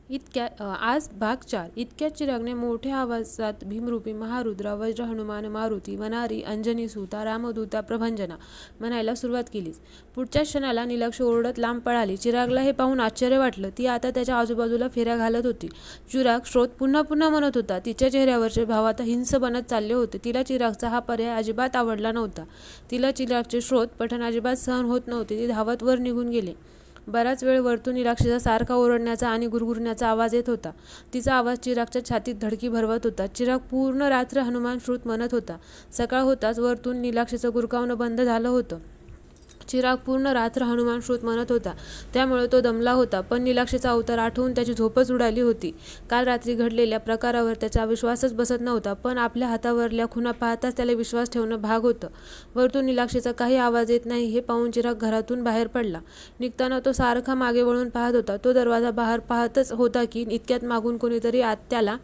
आज भाग 4. इतक्यात चिरागने मोठ्या आवाजात भीमरूपी महारुद्र, वज्र, हनुमान, मारुती, वनारी, अंजनी सुता, रामदूता, प्रभंजना म्हणायला सुरुवात केलीच. पुढच्या क्षणाला नीलाक्षी ओरडत लांब पळाली. चिरागला हे पाहून आश्चर्य वाटलं. ती आता त्याच्या आजूबाजूला फेऱ्या घालत होती. चिराग श्रोत पुन्हा पुन्हा म्हणत होता. तिच्या चेहऱ्यावरचे भाव आता हिंस बनत चालले होते. तिला चिरागचा हा पर्याय अजिबात आवडला नव्हता. तिला चिरागचे श्रोत पठण अजिबात सहन होत नव्हते. ती धावत वर निघून गेले. बराच वेळ वरतून नीलाक्षीचा सारखा ओरडण्याचा आणि गुरगुरण्याचा आवाज येत होता. तिचा आवाज चिरागच्या छातीत धडकी भरवत होता. चिराग पूर्ण रात्र हनुमान श्रुत म्हणत होता. सकाळ होताच वरतून नीलाक्षीचं गुरकावणं बंद झालं होतं. चिराग पूर्ण रात्र हनुमान श्रुत म्हणत होता. त्यामुळे तो दमला होता. पण नीलाक्षीचा अवतार आठवून त्याची झोपच उडाली होती. काल रात्री घडलेल्या प्रकारावर त्याचा विश्वासच बसत नव्हता. पण आपल्या हातावरल्या खुणा पाहताच त्याला विश्वास ठेवणं भाग होतं. वरतून नीलाक्षीचा काही आवाज येत नाही हे पाहून चिराग घरातून बाहेर पडला. निघताना तो सारखा मागे वळून पाहत होता. तो दरवाजा बाहेर पाहतच होता की इतक्यात मागून कोणीतरी त्याला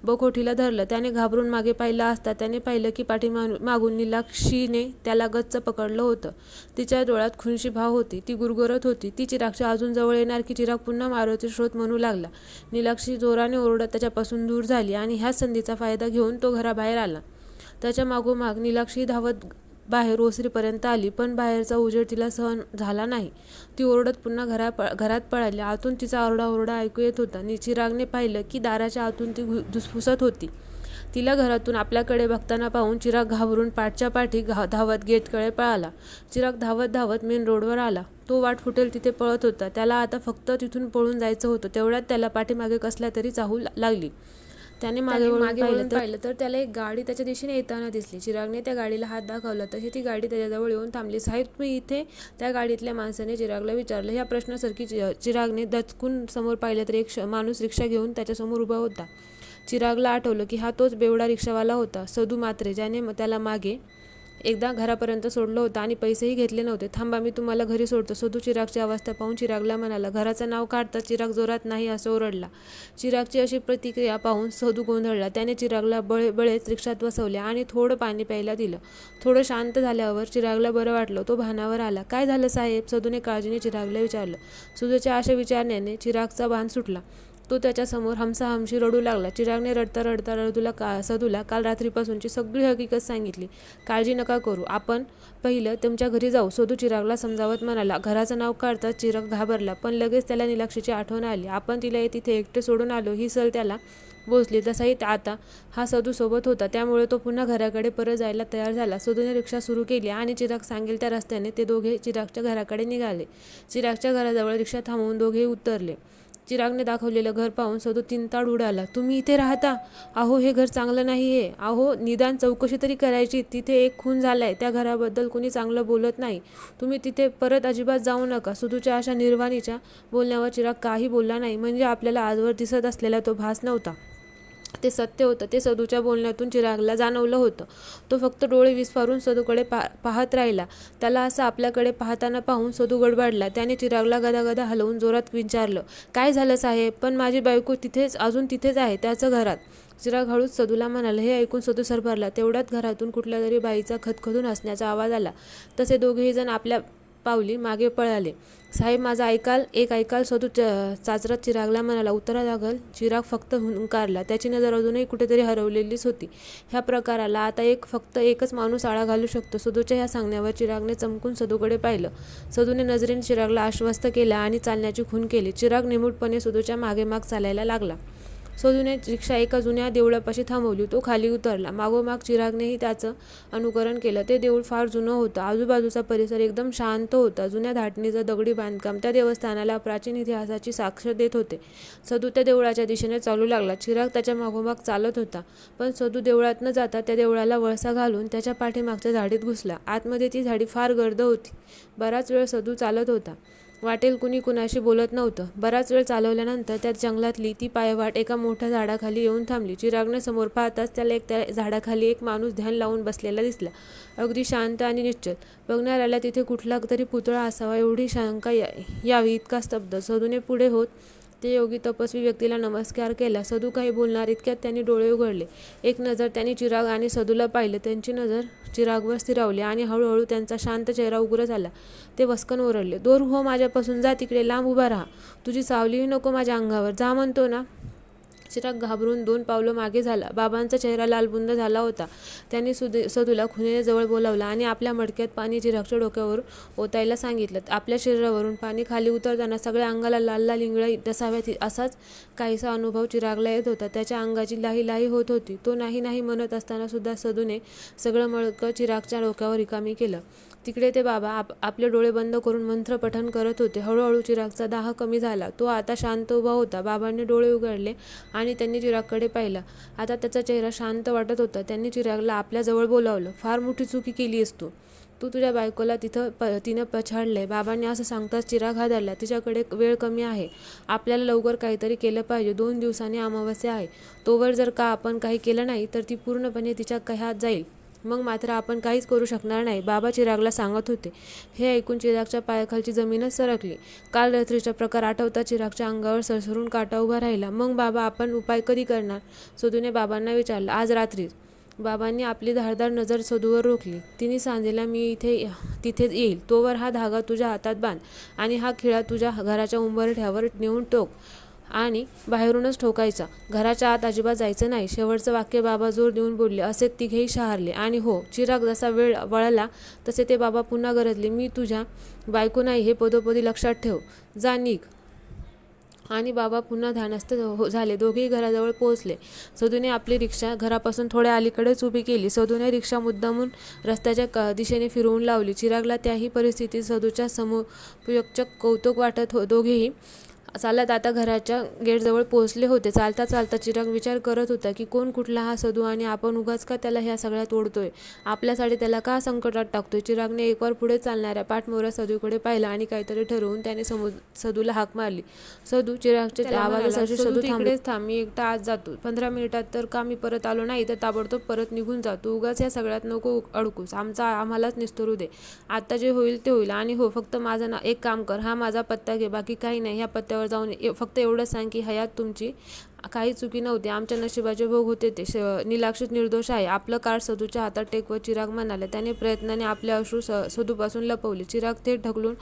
बोकोठीला धरलं. त्याने घाबरून मागे पाहिलं असता त्याने पाहिलं की पाठीमागून नीलाक्षीने त्याला गच्च पकडलं होतं. तिच्या डोळ्यात खुनशी भाव होती. ती गुरगुरत होती. ती चिरागच्या अजून जवळ येणार की चिराग पुन्हा मारुती श्रोत म्हणू लागला. नीलाक्षी जोराने ओरडत त्याच्यापासून दूर झाली आणि ह्याच संधीचा फायदा घेऊन तो घराबाहेर आला. त्याच्या मागोमाग नीलाक्षी धावत बाहेर ओसरीपर्यंत आली. पण बाहेरचा उजेड तिला सहन झाला नाही. ती ओरडत पुन्हा घरात पळाली. आतून तिचा आरडाओरडा ऐकू येत होता. चिरागने पाहिलं की दाराच्या आतून ती धुसफुसत होती. तिला घरातून आपल्याकडे बघताना पाहून चिराग घाबरून पाठच्या पाठी धावत गेटकडे पळाला. चिराग धावत धावत मेन रोडवर आला. तो वाट फुटेल तिथे पळत होता. त्याला आता फक्त तिथून पळून जायचं होतं. तेवढ्यात त्याला पाठीमागे कसल्या तरी चाहू लागली. त्याने मागे वळून पाहिलं तर त्याला एक गाडी त्याच्या दिशेने येताना दिसली. चिरागने त्या गाडीला हात दाखवला तशी ती गाडी त्याच्याजवळ येऊन थांबली. साहेब तुम्ही इथे? त्या गाडीतल्या माणसाने चिरागला विचारलं. ह्या प्रश्नासारखी चिरागने दचकून समोर पाहिलं तर एक माणूस रिक्षा घेऊन त्याच्यासमोर उभा होता. चिरागला आठवलं की हा तोच बेवडा रिक्षावाला होता, सदू म्हात्रे, ज्याने त्याला मागे एकदा घरापर्यंत सोडलं होतं आणि पैसेही घेतले नव्हते. थांबा मी तुम्हाला घरी सोडतो. सदू चिरागची अवस्था पाहून चिरागला म्हणाला. घराचं नाव काढताच चिराग जोरात नाही असं ओरडला. चिरागची अशी प्रतिक्रिया पाहून सदू गोंधळला. त्याने चिरागला बळेच रिक्षात बसवले आणि थोडं पाणी प्यायला दिलं. थोडं शांत झाल्यावर चिरागला बरं वाटलं. तो भानावर आला. काय झालं साहेब? सदूने काळजीने चिरागला विचारलं. सदूच्या अशा विचारण्याने चिरागचा भान सुटला. तो त्याच्यासमोर हमसाहमशी रडू लागला. चिरागने रडता सदूला काल रात्रीपासूनची सगळी हकीकत सांगितली. काळजी नका करू, आपण पहिलं तुमच्या घरी जाऊ, सदू चिरागला समजावत म्हणाला. घराचं नाव काढताच चिराग घाबरला. पण लगेच त्याला नीलाक्षीची आठवण आली. आपण तिला तिथे एकटे सोडून आलो ही सल त्याला बोचली. तसाही आता हा सदू सोबत होता. त्यामुळे तो पुन्हा घराकडे परत जायला तयार झाला. सदूने रिक्षा सुरू केली आणि चिराग सांगेल त्या रस्त्याने ते दोघे चिरागच्या घराकडे निघाले. चिरागच्या घराजवळ रिक्षा थांबवून दोघेही उतरले. चिरागने दाखवलेलं घर पाहून सदू तीनताड उडाला. तुम्ही इथे राहता? अहो हे घर चांगलं नाही आहे. अहो निदान चौकशी तरी करायची. तिथे एक खून झालाय. त्या घराबद्दल कुणी चांगलं बोलत नाही. तुम्ही तिथे परत अजिबात जाऊ नका. सदूच्या अशा निर्वाणीच्या बोलण्यावर चिराग काही बोलला नाही. म्हणजे आपल्याला आजवर दिसत असलेला तो भास नव्हता, ते सत्य होतं. ते सदूच्या बोलण्यातून चिरागला जाणवलं होतं. तो फक्त डोळे विस्फारून सदूकडे पाहत राहिला. त्याला असं आपल्याकडे पाहताना पाहून सदू गडबडला. त्याने चिरागला गदागदा हलवून जोरात विचारलं. काय झालं साहेब? पण माझी बायको अजून तिथेच आहे, त्याचं घरात. चिराग हळूच सदूला म्हणाला. हे ऐकून सदू सरभरला. तेवढ्यात घरातून कुठल्या तरी बाईचा खदखदून हसण्याचा आवाज आला. तसे दोघेही जण आपल्या पावली मागे पळाले. साहेब माझा ऐकाल सदू चाचरत चिरागला म्हणाला. उत्तरा लागल. चिराग फक्त हुंकारला. त्याची नजर अजूनही कुठेतरी हरवलेलीच होती. ह्या प्रकाराला आता फक्त एकच माणूस आळा घालू शकतो. सदूच्या ह्या सांगण्यावर चिरागने चमकून सदूकडे पाहिलं. सदूने नजरेने चिरागला आश्वस्त केलं आणि चालण्याची खूण केली. चिराग निमूटपणे सदूच्या मागेमाग चालायला लागला. सदूने रिक्षा एका जुन्या देवळापाशी थांबवली. तो खाली उतरला. मागोमाग चिरागनेही त्याचं अनुकरण केलं. ते देऊळ फार जुनं होतं. आजूबाजूचा परिसर एकदम शांत होता. जुन्या धाटणीचं दगडी बांधकाम त्या देवस्थानाला प्राचीन इतिहासाची साक्ष देत होते. सदू त्या देवळाच्या दिशेने चालू लागला. चिराग त्याच्या मागोमाग चालत होता. पण सदू देवळात न जाता त्या देवळाला वळसा घालून त्याच्या पाठीमागच्या झाडीत घुसला. आतमध्ये ती झाडी फार गर्द होती. बराच वेळ सदू चालत होता. वाटेल कुणी कुणाशी बोलत नव्हतं. बराच वेळ चालवल्यानंतर त्या जंगलातली ती पायवाट एका मोठ्या झाडाखाली येऊन थांबली. चिरागने समोर पाहताच त्याला त्या झाडाखाली एक माणूस ध्यान लावून बसलेला दिसला. अगदी शांत आणि निश्चल. बघणाऱ्याला तिथे कुठला तरी पुतळा असावा एवढी शंका यावी इतका स्तब्ध. सदूने पुढे होत ते योगी तपस्वी व्यक्तीला नमस्कार केला. सदू काही बोलणार इतक्यात त्यांनी डोळे उघडले. एक नजर त्यांनी चिराग आणि सदूला पाहिले. त्यांची नजर चिरागवर स्थिरावली आणि हळूहळू त्यांचा शांत चेहरा उग्र झाला. ते वस्कन ओरडले, दूर हो माझ्यापासून, जा तिकडे, लांब उभा राहा. तुझी सावलीही नको माझ्या अंगावर, जा म्हणतो ना. चिराग घाबरून 2 पावलं मागे झाला. बाबांचा चेहरा लालबुंद झाला होता. त्यांनी सदूला खुणेने जवळ बोलावलं आणि आपल्या मडक्यात पाणी चिरागच्या डोक्यावर ओतायला सांगितलं. आपल्या शरीरावरून पाणी खाली उतरताना सगळ्या अंगाला लाल लाल इंगळ्या नसाव्यात असाच काहीसा अनुभव चिरागला येत होता. त्याच्या अंगाची लाही लाही होत होती. तो नाही नाही म्हणत असताना सुद्धा सदूने सगळं मडकं चिरागच्या डोक्यावर रिकामी केलं. तिकडे ते बाबा आपले डोळे बंद करून मंत्र पठण करत होते. हळूहळू चिरागचा दाह कमी झाला. तो आता शांत उभा होता. बाबांनी डोळे उघडले आणि त्यांनी चिरागकडे पाहिलं. आता त्याचा चेहरा शांत वाटत होता. त्यांनी चिरागला आपल्या जवळ बोलावलं. फार मोठी चुकी केली आहेस तू. तुझ्या बायकोला तिनं पछाडलंय. बाबांनी असं सांगताच चिराग हादरला. तिच्याकडे वेळ कमी आहे. आपल्याला लवकर काहीतरी केलं पाहिजे. 2 दिवसांनी अमावस्या आहे. तोवर जर का आपण काही केलं नाही तर ती पूर्णपणे तिच्या कह्यात जाईल. मग मात्र आपण काहीच करू शकणार नाही, बाबा चिरागला सांगत होते. हे ऐकून चिरागच्या पायाखालची जमीनच सरकली. काल रात्रीचा प्रकार आठवता चिरागच्या अंगावर सरसरून काटा उभा राहिला. मग बाबा, आपण उपाय कधी करणार? सदूने बाबांना विचारलं. आज रात्रीच. बाबांनी आपली धारदार नजर सदूवर रोखली. तिने सांगितलं, मी तिथेच येईल. तोवर हा धागा तुझ्या हातात बांध आणि हा खिळा तुझ्या घराच्या उंबरठ्यावर नेऊन टोक आणि बाहेरूनच ठोकायचा. घराच्या आत अजिबात जायचं नाही. शेवटचं वाक्य बाबा जोर देऊन बोलले. असे तिघेही शहारले. आणि हो, चिराग जसा वेळ वळला तसे ते बाबा पुन्हा गरजले. मी तुझ्या बायको नाही, हे पदोपदी लक्षात ठेव. जा, निघ. आणि बाबा पुन्हा ध्यानस्थ झाले. दोघेही घराजवळ पोहोचले. सदूने आपली रिक्षा घरापासून थोड्या अलीकडेच उभी केली. सदूने रिक्षा मुद्दामून रस्त्याच्या दिशेने फिरवून लावली. चिरागला त्याही परिस्थितीत सदूच्या समुपयुक्त कौतुक वाटत. दोघेही चालत आता घराच्या गेटजवळ पोहोचले होते. चालता चालता चिराग विचार करत होता की कोण कुठला हा सदू आणि आपण उगाच का त्याला ह्या सगळ्यात ओढतोय, आपल्यासाठी त्याला का संकटात टाकतोय. चिरागने एकवार पुढे चालणाऱ्या पाठमोऱ्या सदूकडे पाहिला आणि काहीतरी ठरवून त्याने सदूला हाक मारली. सदू. चिरागच्या आवाजासाठी सदू थांबलेच. थांब, मी एकटा आज जातो. 15 मिनिटात तर का मी परत आलो नाही तर ताबडतोब परत निघून जातो. उगाच ह्या सगळ्यात नको अडकूस. आम्हालाच निस्तरू दे. आता जे होईल ते होईल. आणि हो, फक्त माझं एक काम कर. हा माझा पत्ता घे, बाकी काही नाही. ह्या पत्त्यावर जाऊन फक्त एवढंच सांग की हयात तुमची काही चुकी नव्हती. आमच्या नशिबाचे भोग होते ते. निलाक्षित निर्दोष आहे. आपलं कार्ड सदूच्या हातात टेकवत चिराग म्हणाले. त्याने प्रयत्नाने आपले अश्रू सदूपासून लपवले. चिराग थेट ढकलून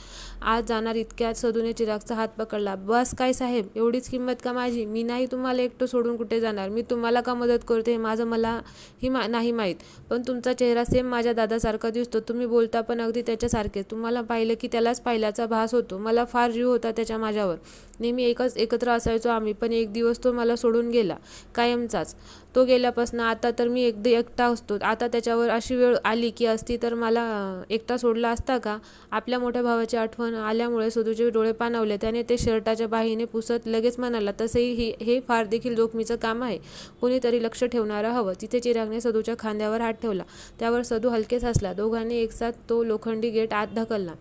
आज जाणार इतक्यात सदूने चिरागचा हात पकडला. बस काय साहेब, एवढीच किंमत का माझी? मी नाही तुम्हाला एकटं सोडून कुठे जाणार. मी तुम्हाला का मदत करते हे माझं मलाही नाही माहीत. पण तुमचा चेहरा सेम माझ्या दादासारखा दिसतो. तुम्ही बोलता पण अगदी त्याच्यासारखेच. तुम्हाला पाहिलं की त्यालाच पाहिल्याचा भास होतो. मला फार जीव होता त्याच्या माझ्यावर. नेहमी एकत्र असायचो आम्ही. पण एक दिवस तो मला सोडून गेला, कायमचाच. तो गेल्यापासून आता तर मी एकटा असतो. आता त्याच्यावर अशी वेळ आली की असती तर मला एकटा सोडला असता का? आपल्या मोठ्या भावाची आठवण आल्यामुळे सदूचे डोळे पाणावले. त्याने ते शर्टाच्या बाहीने पुसत लगेच म्हणाला, तसेही हे फार देखील जोखमीचं काम आहे. कोणीतरी लक्ष ठेवणारं हवं. तिथे चिरागने सदूच्या खांद्यावर हात ठेवला. त्यावर सदू हलकेच हसला. दोघांनी एकसाथ तो लोखंडी गेट आत ढकलला.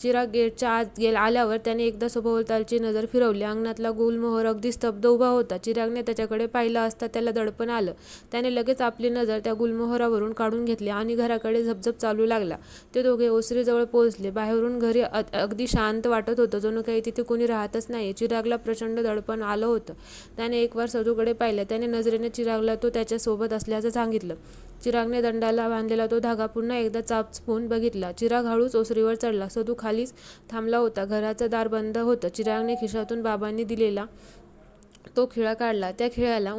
चिराग गेटच्या आत आल्यावर त्याने एकदा सभोवतालची नजर फिरवली. अंगणातला गुलमोहर अगदी स्तब्ध उभा होता. चिरागने त्याच्याकडे पाहिलं असता त्याला दडपण आलं. त्याने लगेच आपली नजर त्या गुलमोहरावरून काढून घेतली आणि घराकडे झपझप चालू लागला. ते दोघे ओसरीजवळ पोहोचले. बाहेरून घरी अगदी शांत वाटत होतं, जणू काही तिथे कोणी राहतच नाही. चिरागला प्रचंड दडपण आलं होतं. त्याने एकवार सदूकडे पाहिलं. त्याने नजरेने चिरागला तो त्याच्यासोबत असल्याचं सांगितलं. चिरागने दंडाला बांधलेला तो धागा पुन्हा एकदा चाचपून बघितला. चिराग हळूच ओसरीवर चढला. सदू खालीच थांबला होता. घराचं दार बंद होतं. चिरागने खिशातून बाबांनी दिलेला तो खिळा काढला. त्या खिळ्याला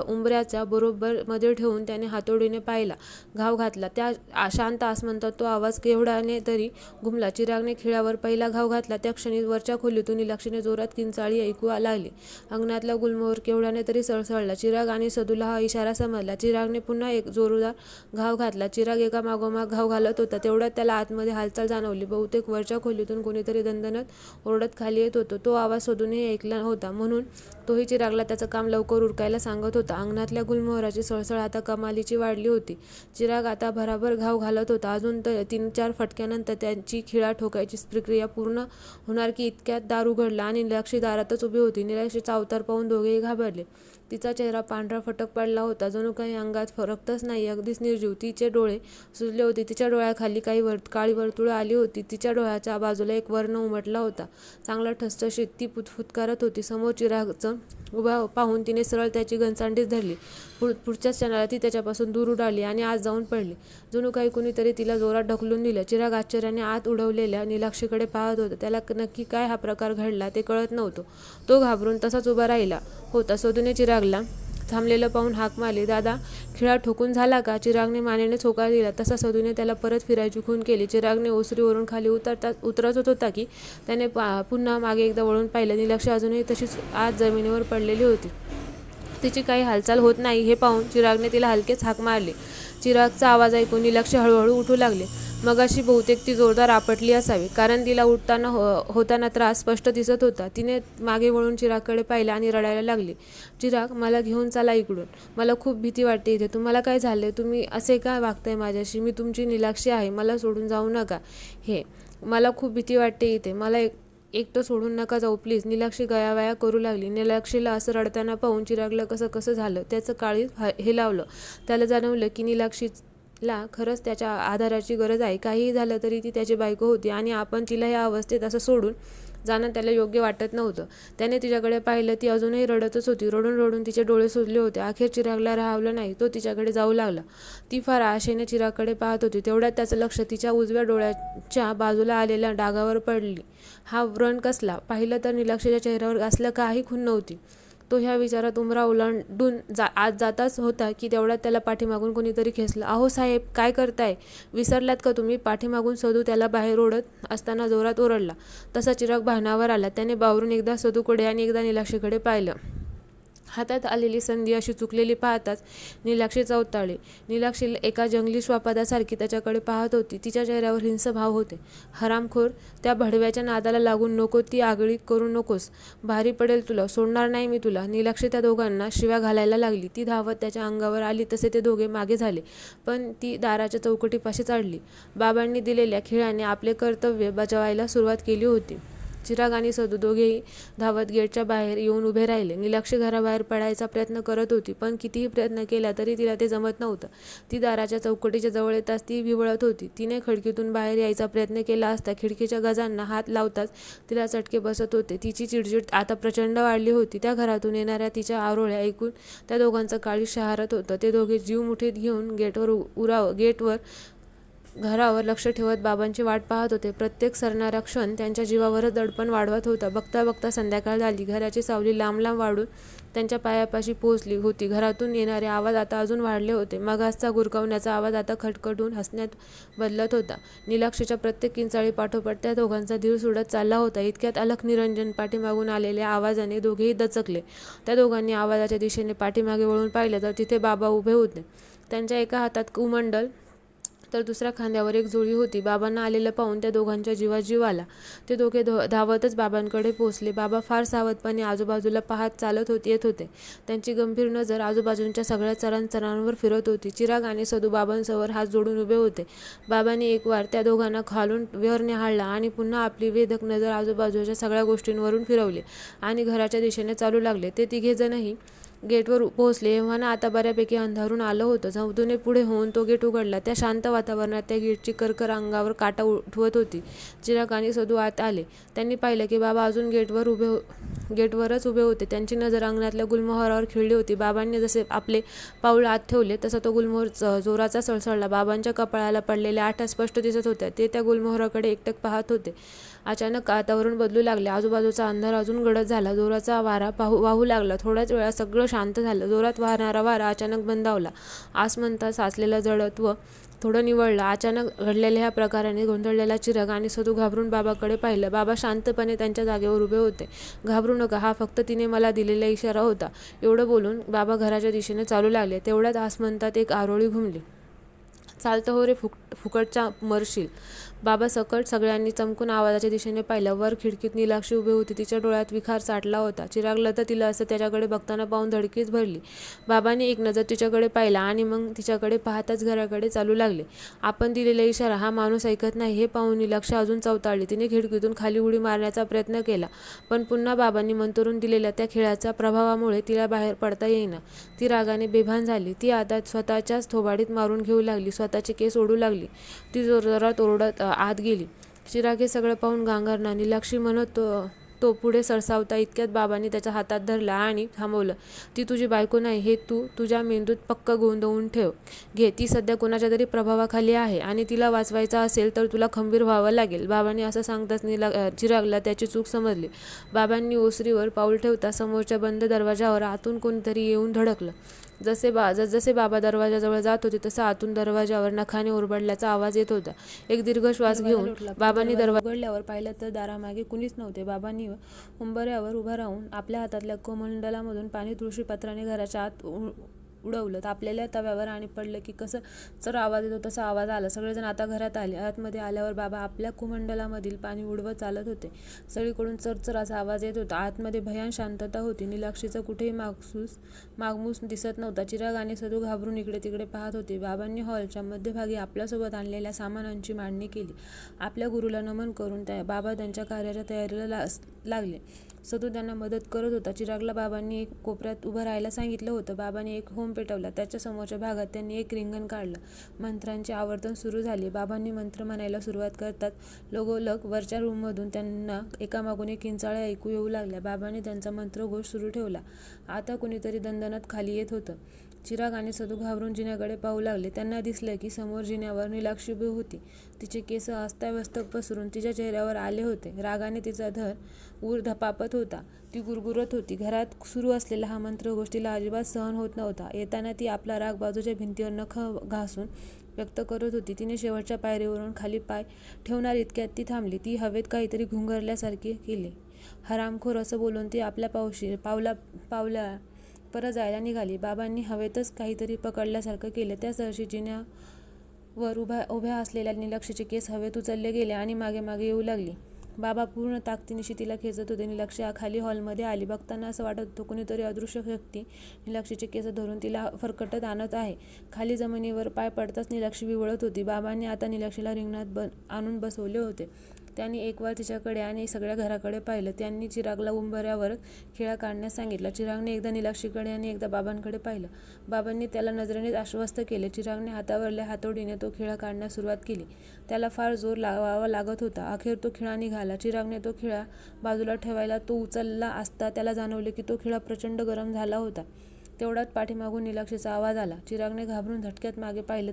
उंबऱ्याच्या बरोबर मध्ये ठेवून त्याने हातोडीने पाहिला. घाव घातला. त्या शांत आसमंतात तो आवाज केवढ्याने तरी घुमला. चिरागने खिळ्यावर पहिला घाव घातला. त्या क्षणी वरच्या खोलीतून निलाक्षीने जोरात किंचाळी ऐकू लागली. अंगणातला गुलमोहर केवढ्याने तरी सळसळला. चिराग आणि सदूला हा इशारा समजला. चिरागने पुन्हा एक जोरदार घाव घातला. चिराग एका मागोमाग घाव घालत होता. तेवढ्यात त्याला आतमध्ये हालचाल जाणवली. बहुतेक वरच्या खोलीतून कोणीतरी दणदणत ओरडत खाली येत होतं. तो आवाज सदूने ऐकला होता, म्हणून तोही चिरागला त्याचं काम लवकर उरकायला सांगत होता. अंगणातल्या गुलमोहराची सळसळ आता कमालीची वाढली होती. चिराग आता भराभर घाव घालत होता. अजून 3-4 फटक्यानंतर त्याची खिळा ठोकायची प्रक्रिया पूर्ण होणार की इतक्यात दार उघडला आणि निलाक्षी दारातच उभी होती. निलाक्षीचा अवतार पाहून दोघेही घाबरले. तिचा चेहरा पांढरा फटक पडला होता, जणू काही अंगात रक्तच नाही, अगदीच निर्जीव. तिचे डोळे सुजले होते. तिच्या डोळ्याखाली काही काळी वर्तुळं आली होती. तिच्या डोळ्याच्या बाजूला एक वर्ण उमटला होता, चांगला ठसठशीत. ती फुटफुटकारत होती. समोर चिरागचं उभा पाहून तिने सरळ त्याची घनसांडीच धरली. पुढच्याच क्षणाला ती त्याच्यापासून दूर उडाली आणि आत जाऊन पडली. जणू काही कुणीतरी तिला जोरात ढकलून दिलं. चिराग आश्चर्याने आत उडवलेल्या निलाक्षीकडे पाहत होता. त्याला नक्की काय हा प्रकार घडला ते कळत नव्हतं. तो घाबरून तसाच उभा राहिला होता. सदूने चिरागला थांबलेलं पाहून हाक मारली. दादा, खिळा ठोकून झाला का? चिरागने मानेने होकार दिला. तसा सदूने त्याला परत फिरायची खूण केली. चिरागने ओसरीवरून खाली उतरत होता की त्याने पुन्हा मागे एकदा वळून पाहिलं. निलाक्षी अजूनही तशीच आत जमिनीवर पडलेली होती. तिची काही हालचाल होत नाही हे पाहून चिरागने तिला हलकेच हाक मारली. चिरागचा आवाज ऐकून निलाक्षी हळूहळू उठू लागली. मगाशी बहुतेक ती जोरदार आपटली असावी, कारण तिला उठताना होताना त्रास स्पष्ट दिसत होता. तिने मागे वळून चिरागकडे पाहिलं आणि रडायला लागली. चिराग, मला घेऊन चला इकडून. मला खूप भीती वाटते इथे. तुम्हाला काय झालंय? तुम्ही असे का वागताय माझ्याशी? मी तुमची निलाक्षी आहे. मला सोडून जाऊ नका. मला खूप भीती वाटते इथे. मला एकटं सोडून नका जाऊ प्लीज. निलाक्षी गयावया करू लागली. निलाक्षीला असं रडताना पाहून चिरागला कसं झालं. त्याचं काळीज हेलावलं. त्याला जाणवलं की निलाक्षीला खरंच त्याच्या आधाराची गरज आहे. काहीही झालं तरी ती त्याची बायको होती आणि आपण तिला या अवस्थेत असं सोडून जाणं त्याला योग्य वाटत नव्हतं. त्याने तिच्याकडे पाहिलं. ती अजूनही रडतच होती. रडून रडून तिचे डोळे सुजले होते. अखेर चिरागला राहावलं नाही. तो तिच्याकडे जाऊ लागला. ती फार आशेने चिरागकडे पाहत होती. तेवढ्यात त्याचं लक्ष तिच्या उजव्या डोळ्याच्या बाजूला आलेल्या डागावर पडली. हा व्रण कसला? पाहिलं तर निलाक्षीच्या चेहऱ्यावर असलं काही खूण नव्हती. तो ह्या विचारात उंबरा ओलांडून आत जाताच होता की तेवढ्यात त्याला पाठीमागून कोणीतरी खेचलं. अहो साहेब, काय करताय? विसरलात का तुम्ही? पाठीमागून सदू त्याला बाहेर ओढत असताना जोरात ओरडला. तसा चिराग भानावर आला. त्याने बावरून एकदा सदूकडे आणि एकदा निलाक्षीकडे पाहिलं. हातात आलेली संधी अशी चुकलेली पाहताच निलाक्षी चवताळली. निलाक्षी एका जंगली श्वापदासारखी त्याच्याकडे पाहत होती. तिच्या चेहऱ्यावर हिंस्र भाव होते. हरामखोर, त्या भडव्याच्या नादाला लागून नको ती आगळी करू नकोस. भारी पडेल तुला. सोडणार नाही मी तुला. निलाक्षी त्या दोघांना शिव्या घालायला लागली. ती धावत त्याच्या अंगावर आली तसे ते दोघे मागे झाले, पण ती दाराच्या चौकटीपाशी चढली. बाबांनी दिलेल्या खिळ्याने आपले कर्तव्य बजावायला सुरुवात केली होती. चिराग आणि सदू दोघेही धावत गेटच्या बाहेर येऊन उभे राहिले. निलाक्षी घराबाहेर पडायचा प्रयत्न करत होती, पण कितीही प्रयत्न केला तरी तिला ते जमत नव्हतं. ती दाराच्या चौकटीच्या जवळ येताच ती विवळत होती. तिने खिडकीतून बाहेर यायचा प्रयत्न केला असता खिडकीच्या गजांना हात लावताच तिला चटके बसत होते. तिची चिडचिड आता प्रचंड वाढली होती. त्या घरातून येणाऱ्या तिच्या आरोळ्या ऐकून त्या दोघांचं काळीज शहारत होतं. ते दोघे जीव मुठीत घेऊन गेटवर घरावर लक्ष ठेवत बाबांची वाट पाहत होते. प्रत्येक सरणारा क्षण त्यांच्या जीवावरच दडपण वाढवत होता. बघता बघता संध्याकाळ झाली. घराची सावली लांब लांब वाढून त्यांच्या पायापाशी पोहोचली होती. घरातून येणारे आवाज आता अजून वाढले होते. मगासचा गुरकावण्याचा आवाज आता खटखटून हसण्यात बदलत होता. निलाक्षीच्या प्रत्येक किंचाळी पाठोपाठ त्या दोघांचा धीर सुटत चालला होता. इतक्यात अलख निरंजन पाठीमागून आलेल्या आवाजाने दोघेही दचकले. त्या दोघांनी आवाजाच्या दिशेने पाठीमागे वळून पाहिलं तर तिथे बाबा उभे होते. त्यांच्या एका हातात कुमंडल तर दुसऱ्या खांद्यावर एक झोळी होती. बाबांना आलेलं पाहून त्या दोघांच्या जीवात जीव आला. ते दोघे धावतच बाबांकडे पोहोचले. बाबा फार सावधपणे आजूबाजूला पाहत चालत येत होते. त्यांची गंभीर नजर आजूबाजूच्या सगळ्या चरांचरांवर फिरत होती. चिराग आणि सदू बाबांसमोर हात जोडून उभे होते. बाबांनी एक वार त्या दोघांना खालून वर न्याहाळला आणि पुन्हा आपली वेधक नजर आजूबाजूच्या सगळ्या गोष्टींवरून फिरवली आणि घराच्या दिशेने चालू लागले. ते तिघेजणही गेटवर पोहोचले. एव्हाना आता बऱ्यापैकी अंधारून आलं होतं. सदूने पुढे होऊन तो गेट उघडला. त्या शांत वातावरणात त्या गेटची करकर अंगावर काटा उठवत होती. चिराग आणि सदू आत आले. त्यांनी पाहिलं की बाबा अजून गेटवरच उभे होते. त्यांची नजर अंगणातल्या गुलमोहरावर खिळली होती. बाबांनी जसे आपले पाऊल आत ठेवले तसा तो गुलमोहर जोराचा सळसळला. बाबांच्या कपाळाला पडलेल्या आठा स्पष्ट दिसत होत्या. ते त्या गुलमोहराकडे एकटक पाहत होते. अचानक वातावरण बदलू लागले. आजूबाजूचा अंधार अजून गडद झाला. जोराचा वारा वाहू लागला. थोड्याच वेळात सगळं शांत झालं. जोरात वाहणारा वारा अचानक बंदावला. आसमंतात साचलेलं जडत्व थोडं निवळलं. अचानक घडलेल्या ह्या प्रकाराने गोंधळलेला चिराग आणि सदू घाबरून बाबाकडे पाहिलं. बाबा शांतपणे त्यांच्या जागेवर उभे होते. घाबरू नका, हा फक्त तिने मला दिलेला इशारा होता. एवढं बोलून बाबा घराच्या दिशेने चालू लागले. तेवढ्यात आसमंतात एक आरोळी घुमली. चालतं हो रे फुकटच्या मरशील. बाबा सकट सगळ्यांनी चमकून आवाजाच्या दिशेने पाहिलं. वर खिडकीत नीलाक्षी उभी होती. तिच्या डोळ्यात विखार साठला होता. चिरागला तर तिला असं त्याच्याकडे बघताना पाहून धडकीच भरली. बाबांनी एक नजर तिच्याकडे पाहिला आणि मग तिच्याकडे पाहताच घराकडे चालू लागले. आपण दिलेला इशारा हा माणूस ऐकत नाही हे पाहून नीलाक्षी अजून चवताळली. तिने खिडकीतून खाली उडी मारण्याचा प्रयत्न केला, पण पुन्हा बाबांनी मंतरून दिलेल्या त्या खिळ्याच्या प्रभावामुळे तिला बाहेर पडता येईना. ती रागाने बेभान झाली. ती आता स्वतःच्याच थोबाडीत मारून घेऊ लागली. स्वतःचे केस ओढू लागली. ती जोरजोरात ओरडत आत गेली. चिराग हे सगळं पाहून गांगरला. नीलाक्षी म्हणत तो पुढे सरसावता इतक्यात बाबांनी त्याच्या हातात धरला आणि थांबवलं. ती तुझी बायको नाही हे तू तुझ्या मेंदूत पक्क गोंदवून ठेव. घे, ती सध्या कोणाच्या तरी प्रभावाखाली आहे आणि तिला वाचवायचा असेल तर तुला खंबीर व्हावं लागेल. बाबांनी असं सांगताच चिरागला त्याची चूक समजली. बाबांनी ओसरीवर पाऊल ठेवता समोरच्या बंद दरवाजावर आतून कोणीतरी येऊन धडकलं. जसे बाबा दरवाजाजवळ जात होते तसा आतून दरवाजावर नखाने ओरबडल्याचा आवाज येत होता. एक दीर्घ श्वास घेऊन बाबांनी दरवाजा उघडल्यावर पाहिलं तर दारामागे कुणीच नव्हते. बाबांनी उंबऱ्यावर उभा राहून आपल्या हातातल्या कमंडलामधून पाणी तुळशीपत्राने घराच्या आत उडवलं. तापलेल्या तव्यावर आणि पडलं की कसं चर आवाज येतो तसा आवाज आला. सगळेजण आता घरात आले. आतमध्ये आल्यावर बाबा आपल्या कुमंडलामधील पाणी उडवत चालत होते. सगळीकडून चरचर असा आवाज येत होता. आतमध्ये भयान शांतता होती. नीलाक्षीचा कुठेही मागमूस दिसत नव्हता. चिराग आणि सदू घाबरून इकडे तिकडे पाहत होते. बाबांनी हॉलच्या मध्यभागी आपल्यासोबत आणलेल्या सामानांची मांडणी केली. आपल्या गुरुला नमन करून बाबा त्यांच्या कार्याच्या तयारीला लागले. सदू त्यांना मदत करत होता. चिरागला बाबांनी एक कोपऱ्यात उभं राहायला सांगितलं होतं. बाबांनी एक होम पेटवला. त्याच्या समोरच्या भागात त्यांनी एक रिंगण काढलं. मंत्रांचे आवर्तन सुरू झाले. बाबांनी मंत्र म्हणायला सुरुवात करतात लगोलग वरच्या रूममधून त्यांना एकामागून एक किंचाळ्या ऐकू येऊ लागल्या. बाबांनी त्यांचा मंत्रघोष सुरू ठेवला. आता कुणीतरी दणदणत खाली येत होतं. चिराग आणि सदू घाबरून जिन्याकडे पाहू लागले. त्यांना दिसलं की समोर जिन्यावर नीलाक्षी उभी होती. तिचे केस अस्ताव्यस्त पसरून तिच्या चेहऱ्यावर आले होते. रागाने तिचा ऊर धपापत होता. ती गुरगुरत होती. घरात सुरू असलेला हा मंत्रघोष तिला अजिबात सहन होत नव्हता. येताना ती आपला राग बाजूच्या भिंतीवर नख घासून व्यक्त करत होती. तिने शेवटच्या पायरीवरून खाली पाय ठेवणार इतक्यात ती थांबली. ती हवेत काहीतरी घुंगरल्यासारखे केले. हरामखोर असं बोलून ती आपल्या पावला परत जायला निघाली. बाबांनी हवेतच काहीतरी पकडल्यासारखं केलं. त्या सरशी जिन्यावर उभ्या असलेल्या नीलाक्षीचे केस हवेत उचलले गेले आणि मागे मागे येऊ लागली. बाबा पूर्ण ताकदीनिशी तिला खेचत होते. नीलाक्षी खाली हॉलमध्ये आली. बघताना असं वाटत होतं कुणीतरी अदृश्य शक्ती नीलाक्षीचे केस धरून तिला फरकटत आणत आहे. खाली जमिनीवर पाय पडताच नीलाक्षी विवळत होती. बाबांनी आता नीलाक्षीला रिंगणात आणून बसवले होते. त्यांनी एक वार तिच्याकडे आणि सगळ्या घराकडे पाहिलं. त्यांनी चिरागला उंबऱ्यावर खिळा काढण्यास सांगितला. चिरागने एकदा नीलाक्षीकडे आणि एकदा बाबांकडे पाहिलं. बाबांनी त्याला नजरेने आश्वस्त केले. चिरागने हातावरल्या हातोडीने तो खिळा काढण्यास सुरुवात केली. त्याला फार जोर लावावा लागत होता. अखेर तो खिळा निघाला. चिरागने तो खिळा बाजूला ठेवायला तो उचलला असता त्याला जाणवले की तो खिळा प्रचंड गरम झाला होता. तेवढ्यात पाठीमागून नीलाक्षीचा आवाज आला. चिरागने घाबरून झटक्यात मागे पाहिलं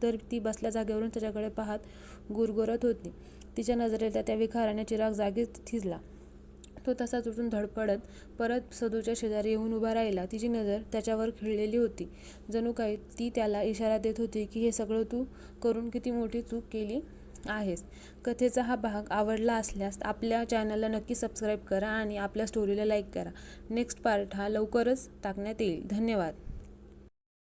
तर ती बसल्या जागेवरून त्याच्याकडे पाहत गुरगुरत होती. तिच्या नजरेला त्या विखाराने चिराग जागीच थिजला. तो तसाच उठून धडपडत परत सदूच्या शेजारी येऊन उभा राहिला. तिची नजर त्याच्यावर खिळलेली होती. जणू काही ती त्याला इशारा देत होती की हे सगळं तू करून किती मोठी चूक केली आहेस. कथेचा हा भाग आवडला असल्यास आपल्या चॅनलला नक्की सबस्क्राईब करा आणि आपल्या स्टोरीला लाईक करा. नेक्स्ट पार्ट हा लवकरच टाकण्यात येईल. धन्यवाद.